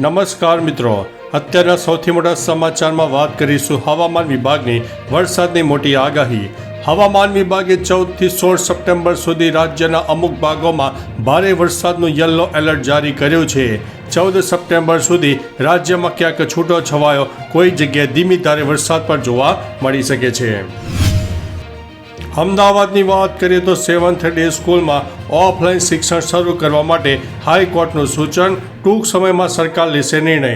નમસ્કાર મિત્રો, અત્યારના સૌથી મોટા સમાચારમાં વાત કરીશું હવામાન વિભાગની વરસાદની મોટી આગાહી. હવામાન વિભાગે 14થી 16 સપ્ટેમ્બર સુધી રાજ્યના અમુક ભાગોમાં ભારે વરસાદનું યલો એલર્ટ જારી કર્યું છે. 14 સપ્ટેમ્બર સુધી રાજ્યમાં ક્યાંક છૂટો છવાયો કોઈ જગ્યાએ ધીમી ધારે વરસાદ પણ જોવા મળી શકે છે. અમદાવાદની વાત કરીએ તો 7th ડે સ્કૂલમાં ઓફલાઈન શિક્ષણ શરૂ કરવા માટે હાઈકોર્ટનું સૂચન, ટૂંક સમયમાં સરકાર લેશે નિર્ણય.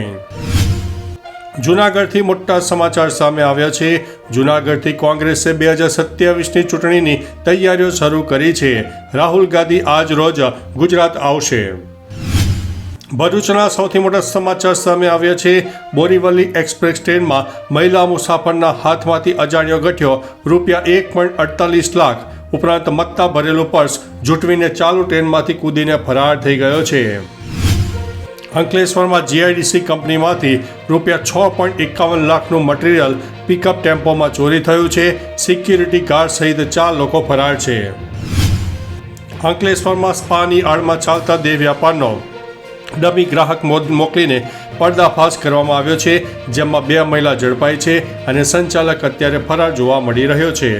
જૂનાગઢથી મોટા સમાચાર સામે આવ્યા છે. જૂનાગઢથી કોંગ્રેસે 2027ની ચૂંટણીની તૈયારીઓ શરૂ કરી છે. રાહુલ ગાંધી આજ રોજ ગુજરાત આવશે. ભરૂચના સૌથી મોટા સમાચાર સામે આવ્યા છે. બોરીવલી એક્સપ્રેસ ટ્રેનમાં મહિલા મુસાફરના હાથમાંથી અજાણ્યો ગઠિયો ₹1.48 લાખ ઉપરાંત મત્તા ભરેલું પર્સ જૂટવીને ચાલુ ટ્રેનમાંથી કૂદીને ફરાર થઈ ગયો છે. અંકલેશ્વરમાં જીઆઈડીસી કંપનીમાંથી ₹6.51 લાખનું મટીરિયલ પિકઅપ ટેમ્પોમાં ચોરી થયું છે. સિક્યુરિટી ગાર્ડ સહિત 4 લોકો ફરાર છે. અંકલેશ્વરમાં સ્પાની આડમાં ચાલતા દેહ વ્યાપારનો ડમી ગ્રાહક મોકલીને પર્દાફાશ કરવામાં આવ્યો છે, જેમાં 2 મહિલા ઝડપાઈ છે અને સંચાલક અત્યારે ફરાર જોવા મળી રહ્યો છે.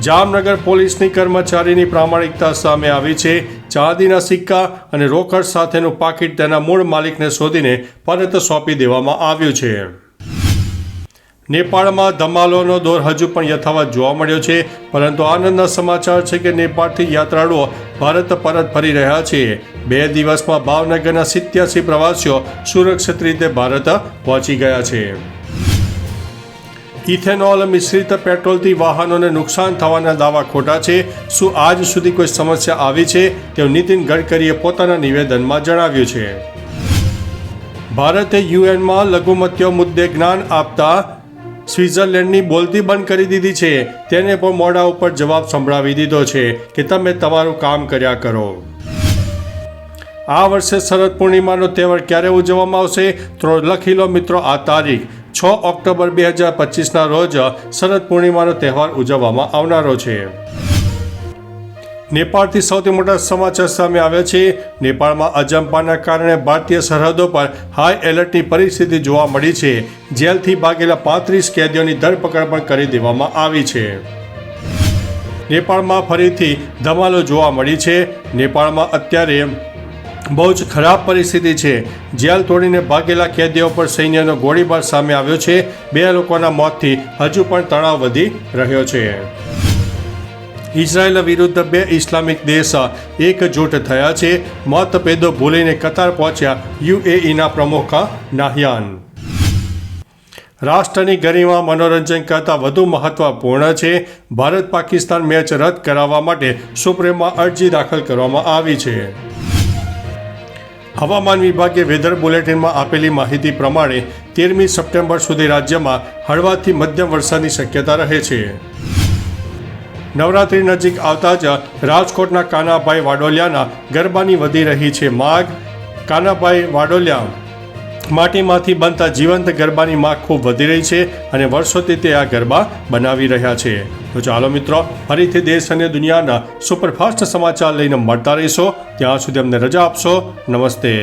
જામનગર પોલીસની કર્મચારીની પ્રામાણિકતા સામે આવી છે. ચાંદીના સિક્કા અને રોકડ સાથેનું પાકીટ તેના મૂળ માલિકને શોધીને પરત સોંપી દેવામાં આવ્યું છે. નેપાળમાં ધમાલોનો દોર હજુ પણ યથાવત જોવા મળ્યો છે, પરંતુ આનંદના સમાચાર છે કે નેપાળથી યાત્રાળુઓ ભારત પરત ફરી રહ્યા છે. 2 દિવસમાં ભાવનગરના 87 પ્રવાસીઓ સુરક્ષિત રીતે ભારત પહોંચી ગયા છે. ઇથેનોલ મિશ્રિત પેટ્રોલથી વાહનોને નુકસાન થવાના દાવા ખોટા છે. શું આજ સુધી કોઈ સમસ્યા આવી છે તેવું નીતિન ગડકરીએ પોતાના નિવેદનમાં જણાવ્યું છે. ભારતે યુએનમાં લઘુમતીઓ મુદ્દે જ્ઞાન આપતા સ્વિટ્ઝરલેન્ડની બોલતી બંધ કરી દીધી છે. તેને પણ મોઢા ઉપર જવાબ સંભળાવી દીધો છે કે તમે તમારું કામ કર્યા કરો. આ વર્ષે શરદ પૂર્ણિમાનો તહેવાર ક્યારે ઉજવવામાં આવશે તો લખી લો મિત્રો આ તારીખ. 6 ઓક્ટોબર 2025ના રોજ શરદ પૂર્ણિમાનો તહેવાર ઉજવવામાં આવનારો છે. નેપાળથી સૌથી મોટા સમાચાર સામે આવ્યા છે. નેપાળમાં અજંપાના કારણે ભારતીય સરહદો પર હાઈ એલર્ટની પરિસ્થિતિ જોવા મળી છે. જેલથી ભાગેલા 35 કેદીઓની ધરપકડ પણ કરી દેવામાં આવી છે. નેપાળમાં ફરીથી ધમાલો જોવા મળી છે. નેપાળમાં અત્યારે બહુ જ ખરાબ પરિસ્થિતિ છે. જેલ તોડીને ભાગેલા કેદીઓ પર સૈન્યનો ગોળીબાર સામે આવ્યો છે. 2 લોકોના મોતથી હજુ પણ તણાવ વધી રહ્યો છે. ઇઝરાયલ વિરુદ્ધ 2 ઇસ્લામિક દેશ એકજૂટ થયા છે. મતભેદો ભૂલીને કતાર પહોંચ્યા યુએઈના પ્રમુખ નાહયાન. રાષ્ટ્રની ગરિમા મનોરંજન કરતાં વધુ મહત્વપૂર્ણ છે. ભારત પાકિસ્તાન મેચ રદ કરાવવા માટે સુપ્રીમમાં અરજી દાખલ કરવામાં આવી છે. હવામાન વિભાગે વેધર બુલેટિનમાં આપેલી માહિતી પ્રમાણે 13મી સપ્ટેમ્બર સુધી રાજ્યમાં હળવાથી મધ્યમ વરસાદની શક્યતા રહે છે. નવરાત્રી નજીક આવતા જ રાજકોટના કાનાભાઈ વાડોલિયાના ગરબાની વધી રહી છે માંગ. કાનાભાઈ વાડોલિયા માટીમાંથી બનતા જીવંત ગરબાની માંગ ખૂબ વધી રહી છે અને વર્ષોથી તે આ ગરબા બનાવી રહ્યા છે. તો ચાલો મિત્રો, ફરીથી દેશ અને દુનિયાના સુપરફાસ્ટ સમાચાર લઈને મળતા રહીશો. ત્યાં સુધી અમને રજા આપશો. નમસ્તે.